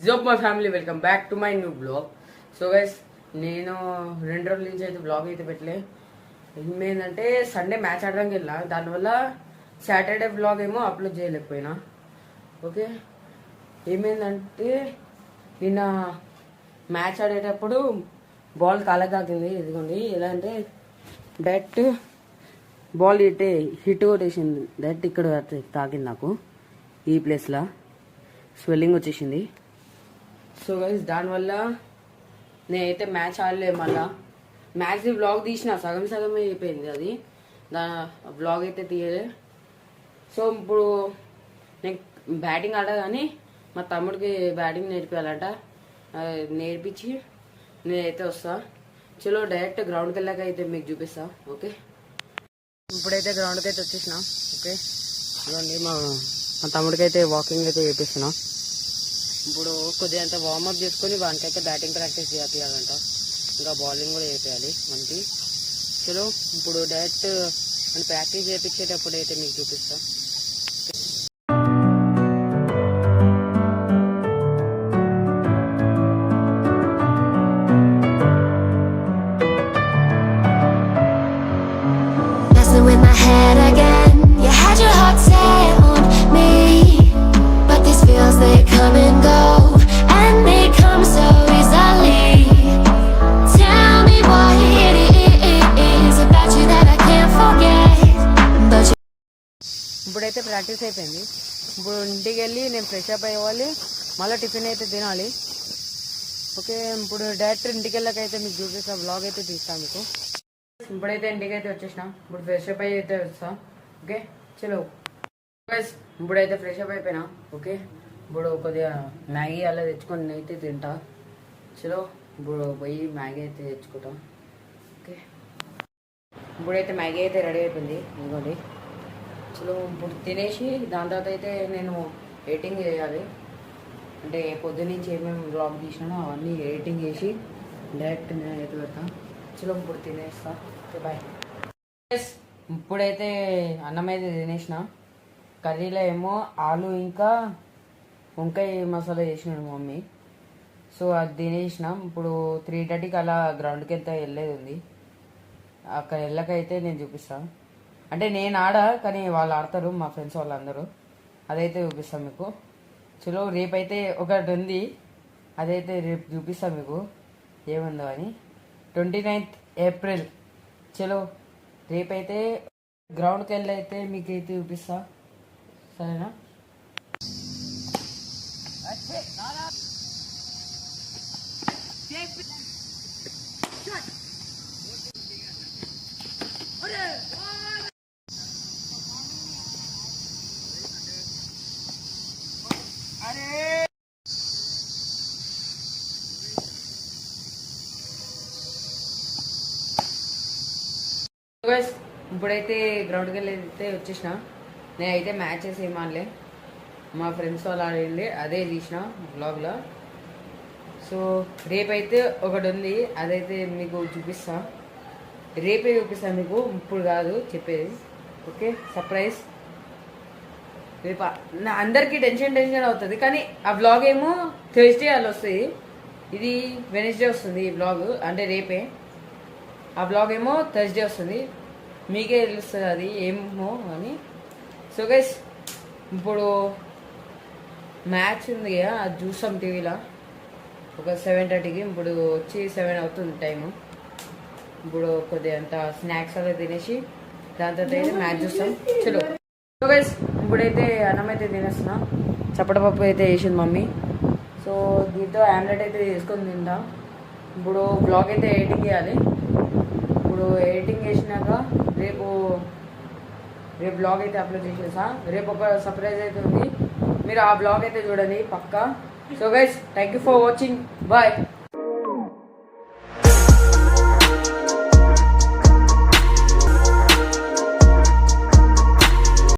జోప్ my family welcome back to my new blog. So guys నేను 2 రోజుల నుంచి అయితే బ్లాగ్ అయితే పెట్టలే. ఏంటంటే సండే మ్యాచ్ ఆడడానికి వెళ్ళా, దానివల్ల సాటర్డే బ్లాగ్ ఏమో అప్లోడ్ చేయలేకపోయినా. ఓకే, ఏమైందంటే నిన్న మ్యాచ్ ఆడేటప్పుడు బాల్ కాలకాకింది. ఇదిగోండి, ఎలా అంటే డైరెక్ట్ బాల్ హిట్ కొట్టేసింది. డైరెక్ట్ ఇక్కడ తాకింది నాకు, ఈ ప్లేస్లో స్వెల్లింగ్ వచ్చేసింది. సో గైస్ దానివల్ల నేనైతే మ్యాచ్ ఆడలే. మళ్ళా మ్యాచ్ బ్లాగ్ తీసిన సగమే అయిపోయింది, అది బ్లాగ్ అయితే తీయలే. సో ఇప్పుడు నేను బ్యాటింగ్ ఆడా, కానీ మా తమ్ముడికి బ్యాటింగ్ నేర్పించాలంట. నేర్పించి నేనైతే వస్తా. చలో డైరెక్ట్ గ్రౌండ్కి వెళ్ళాక అయితే మీకు చూపిస్తా. ఓకే, ఇప్పుడైతే గ్రౌండ్కి అయితే వచ్చేసిన. ఓకే చూడండి, మా తమ్ముడికి అయితే వాకింగ్ అయితే చేపిస్తున్నా. ఇప్పుడు కొద్దిగా అంత వార్మప్ చేసుకొని వానికైతే బ్యాటింగ్ ప్రాక్టీస్ చేయాలంట, ఇంకా బౌలింగ్ కూడా చేయాలి మనకి. చలో ఇప్పుడు డైరెక్ట్ మన ప్రాక్టీస్ చేయించేటప్పుడు అయితే మీకు చూపిస్తా. With my head again, you had your heart set on me, but these feels they come and go, and they come so easily. Tell me what it is about you that I can't forget. But you... ఇప్పుడైతే practice అయిపోయింది. ఇప్పుడు ఇంటికి వెళ్ళి నేను fresh up అయ్యేవాలి, మళ్ళీ tiffin అయితే తినాలి. Okay, ఇప్పుడు డైరెక్ట్ ఇంటికి వెళ్ళకైతే మీకు చూపిస్తా, బ్లాగ్ అయితే తీస్తాను మీకు. ఇప్పుడైతే ఇంటికి అయితే వచ్చేసిన, ఇప్పుడు ఫ్రెష్ అప్ అయితే వస్తా. ఓకే చలో గైస్, ఇప్పుడైతే ఫ్రెష్ అప్ అయిపోయినా. ఓకే, ఇప్పుడు కొద్దిగా మ్యాగీ అలా తెచ్చుకొని అయితే తింటా. చలో ఇప్పుడు పోయి మ్యాగీ అయితే తెచ్చుకుంటా. ఓకే, ఇప్పుడైతే మ్యాగీ అయితే రెడీ అయిపోయింది. ఇంకోటి చలో ఇప్పుడు తినేసి దాని తర్వాత అయితే నేను ఎడిటింగ్ చేయాలి. అంటే పొద్దున్నుంచి ఏమేమి బ్లాగ్ తీసినానో అవన్నీ ఎడిటింగ్ చేసి డైరెక్ట్ నేను అయితే పెడతాను. చలో ఇప్పుడు తినేస్తా. Okay bye. ఇప్పుడైతే అన్నం అయితే తినేసిన. కర్రీలో ఏమో ఆలు ఇంకా వంకాయ మసాలా చేసినాడు మమ్మీ. సో అది తినేసిన. ఇప్పుడు 3:30కి అలా గ్రౌండ్కి వెళ్తే వెళ్ళేది ఉంది. అక్కడ వెళ్ళకైతే నేను చూపిస్తాను. అంటే నేను ఆడా, కానీ వాళ్ళు ఆడతారు, మా ఫ్రెండ్స్ వాళ్ళందరూ. అదైతే చూపిస్తాను మీకు. చలో రేపైతే ఒకటి ఉంది, అదైతే రేపు చూపిస్తాను మీకు ఏముందో అని. 29th April. చలో రేపైతే గ్రౌండ్కి వెళ్ళి అయితే మీకైతే చూపిస్తా, సరేనా? ఇప్పుడైతే గ్రౌండ్కి వెళ్ళి అయితే వచ్చేసిన. నేనైతే మ్యాచెస్ ఏం ఆడలే, మా ఫ్రెండ్స్ వాళ్ళు ఆడింది అదే తీసిన బ్లాగ్లో. సో రేపైతే ఒకటి ఉంది, అదైతే మీకు చూపిస్తా. రేపే చూపిస్తాను మీకు, ఇప్పుడు కాదు చెప్పేది. Okay, surprise. రేపు అందరికీ టెన్షన్ అవుతుంది, కానీ ఆ బ్లాగ్ ఏమో థర్స్డే అలా వస్తుంది. ఇది వెనస్డే వస్తుంది ఈ బ్లాగ్, అంటే రేపే. ఆ బ్లాగ్ ఏమో థర్స్డే వస్తుంది, మీకే తెలుస్తుంది అది ఏమో అని. సో గైస్ ఇప్పుడు మ్యాచ్ ఉంది కదా, అది చూస్తాం టీవీలో ఒక 7:30కి. ఇప్పుడు వచ్చి 7 అవుతుంది టైము. ఇప్పుడు కొద్దిగా అంత స్నాక్స్ అలా తినేసి దాని తర్వాత అయితే మ్యాచ్ చూస్తాం. చలో సో గైస్ ఇప్పుడైతే అన్నం అయితే తినేస్తున్నా. చప్పటపప్పు అయితే వేసింది మమ్మీ. సో దీంతో ఆమ్లెట్ అయితే వేసుకొని తింటాం. ఇప్పుడు బ్లాగ్ అయితే ఎడిటింగ్ చేయాలి. ఇప్పుడు ఎడిటింగ్ చేసినాక రేపు బ్లాగ్ అయితే అప్లోడ్ చేసేసా. రేపు ఒక సర్ప్రైజ్ అయితే ఉంది, మీరు ఆ బ్లాగ్ అయితే చూడండి పక్కా. So guys thank you for watching, bye.